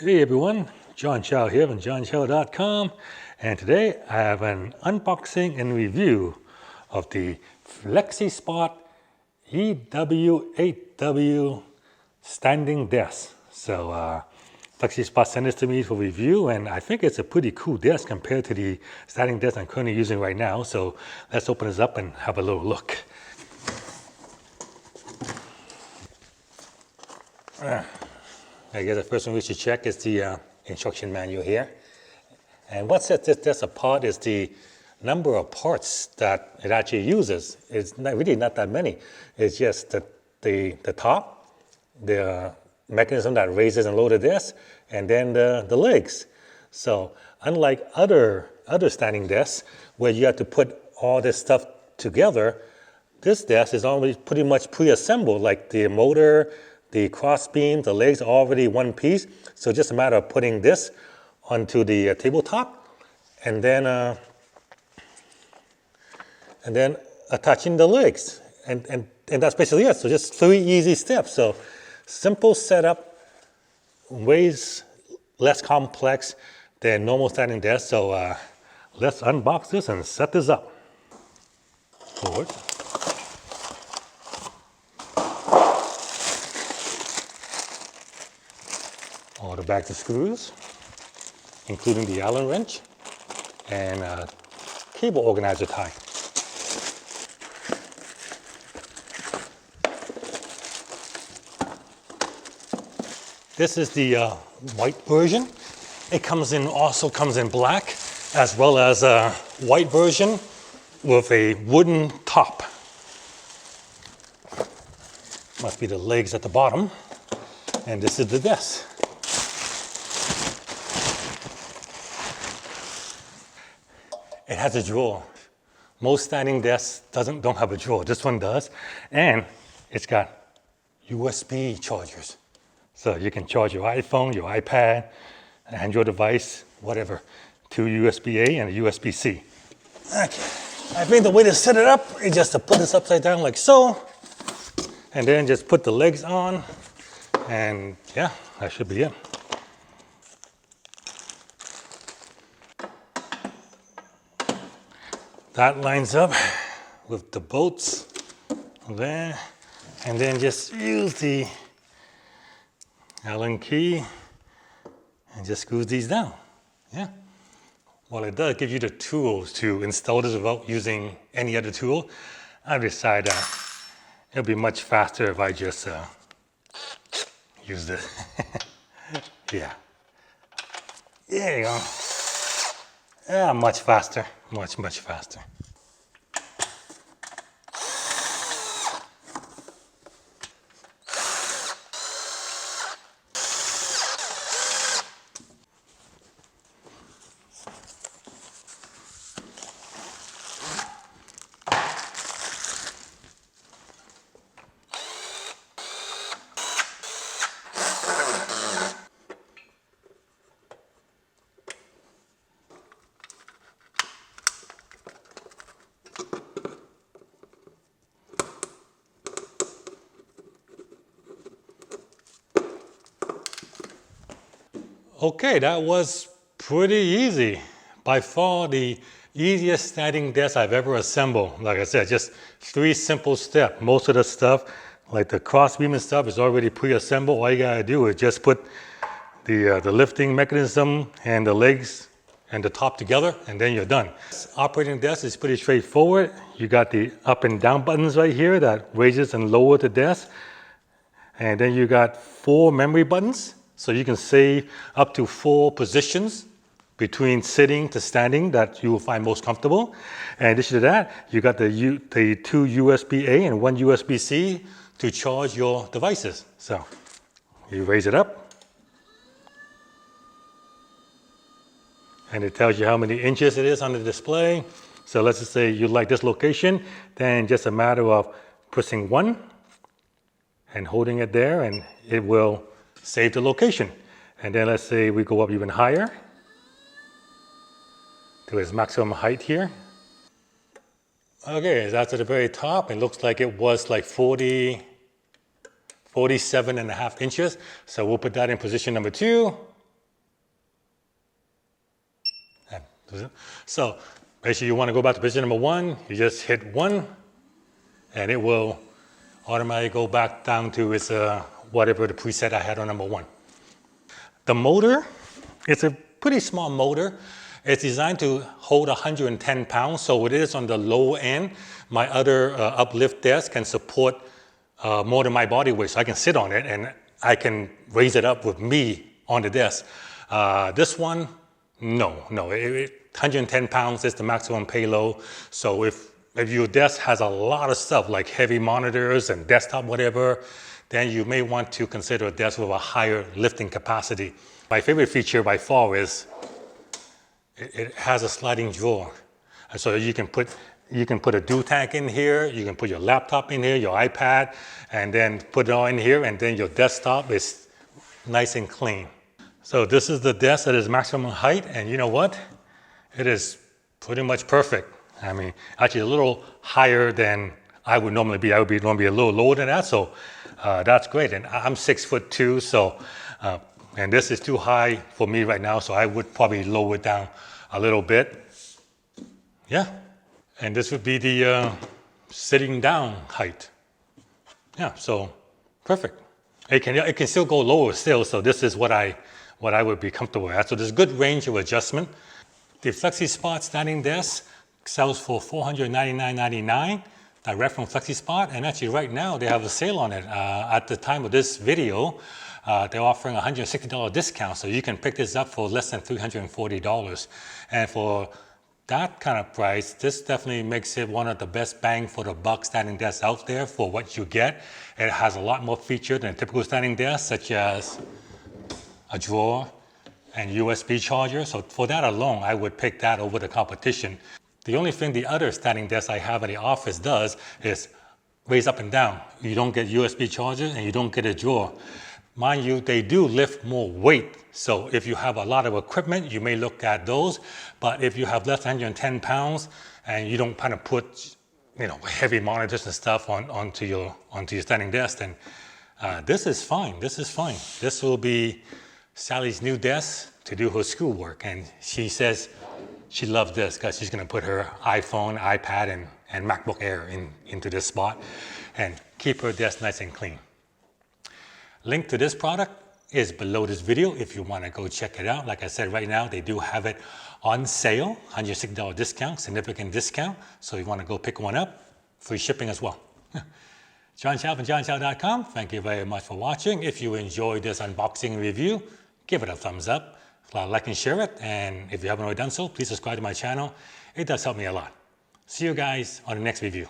Hey everyone, John Chow here from johnchow.com, and today I have an unboxing and review of the Flexispot EW8W standing desk. So Flexispot sent this to me for review, and I think it's a pretty cool desk compared to the standing desk I'm currently using right now. So let's open this up and have a little look. I guess the first one we should check is the instruction manual here. And what sets this desk apart is the number of parts that it actually uses. It's really not that many. It's just the top, the mechanism that raises and lowers the desk, and then the legs. So unlike other standing desks where you have to put all this stuff together, this desk is already pretty much pre-assembled, like the motor, the cross beam, the legs are already one piece. So just a matter of putting this onto the tabletop and then attaching the legs. And that's basically it. So just 3 easy steps. So simple setup, ways less complex than normal standing desk. So let's unbox this and set this up. Forward. All the bags of screws, including the Allen wrench and cable organizer tie. This is the white version. It also comes in black, as well as a white version with a wooden top. Must be the legs at the bottom. And this is the desk. It has a drawer. Most standing desks don't have a drawer. This one does. And it's got USB chargers. So you can charge your iPhone, your iPad, an Android device, whatever, to USB-A and a USB-C. Okay. I think the way to set it up is just to put this upside down like so, and then just put the legs on, and yeah, that should be it. That lines up with the bolts there, and then just use the Allen key and just screws these down. Yeah. Well, it does give you the tools to install this without using any other tool. I decided it'll be much faster if I just use this. Yeah. There you go. Yeah, much faster, much faster. Okay, that was pretty easy. By far the easiest standing desk I've ever assembled. Like I said, just 3 simple steps. Most of the stuff, like the crossbeam and stuff, is already pre-assembled. All you gotta do is just put the lifting mechanism and the legs and the top together, and then you're done. Operating desk is pretty straightforward. You got the up and down buttons right here that raises and lowers the desk. And then you got 4 memory buttons. So you can save up to 4 positions between sitting to standing that you will find most comfortable. And in addition to that, you got the 2 USB-A and 1 USB-C to charge your devices. So you raise it up, and it tells you how many inches it is on the display. So let's just say you like this location, then just a matter of pressing 1 and holding it there, and it will save the location. And then let's say we go up even higher to its maximum height here. Okay, that's at the very top. It looks like it was like 47.5 inches. So we'll put that in position number 2. So make sure you want to go back to position number 1. You just hit 1, and it will automatically go back down to its whatever the preset I had on number 1. The motor, it's a pretty small motor. It's designed to hold 110 pounds, so it is on the low end. My other uplift desk can support more than my body weight, so I can sit on it and I can raise it up with me on the desk. This one, no, 110 pounds is the maximum payload. So if your desk has a lot of stuff like heavy monitors and desktop, whatever, then you may want to consider a desk with a higher lifting capacity. My favorite feature by far is it has a sliding drawer. And so you can put a dew tank in here, you can put your laptop in here, your iPad, and then put it all in here, and then your desktop is nice and clean. So this is the desk at its maximum height, and you know what? It is pretty much perfect. I mean, actually a little higher than I would normally be. I would be normally a little lower than that, so that's great. And I'm 6'2", so and this is too high for me right now, so I would probably lower it down a little bit. Yeah, and this would be the sitting down height. Yeah, so perfect. It can still go lower still, so this is what I would be comfortable at. So there's good range of adjustment. The Flexispot standing desk sells for $499.99 direct from Flexispot, and actually right now they have a sale on it. At the time of this video, they're offering a $160 discount, so you can pick this up for less than $340. And for that kind of price, this definitely makes it one of the best bang for the buck standing desks out there for what you get. It has a lot more features than a typical standing desk, such as a drawer and USB charger. So for that alone, I would pick that over the competition. The only thing the other standing desk I have in the office does is raise up and down. You don't get USB chargers and you don't get a drawer. Mind you, they do lift more weight. So if you have a lot of equipment, you may look at those. But if you have less than 110 pounds and you don't kind of put, heavy monitors and stuff onto your standing desk, then this is fine. This is fine. This will be Sally's new desk to do her schoolwork, and she says she loves this because she's going to put her iPhone, iPad, and MacBook Air into this spot and keep her desk nice and clean. Link to this product is below this video if you want to go check it out. Like I said, right now they do have it on sale, $160 discount, significant discount. So if you want to go pick one up, free shipping as well. John Chow from johnchow.com. Thank you very much for watching. If you enjoyed this unboxing review, give it a thumbs up, like and share it. And if you haven't already done so, please subscribe to my channel. It does help me a lot. See you guys on the next review.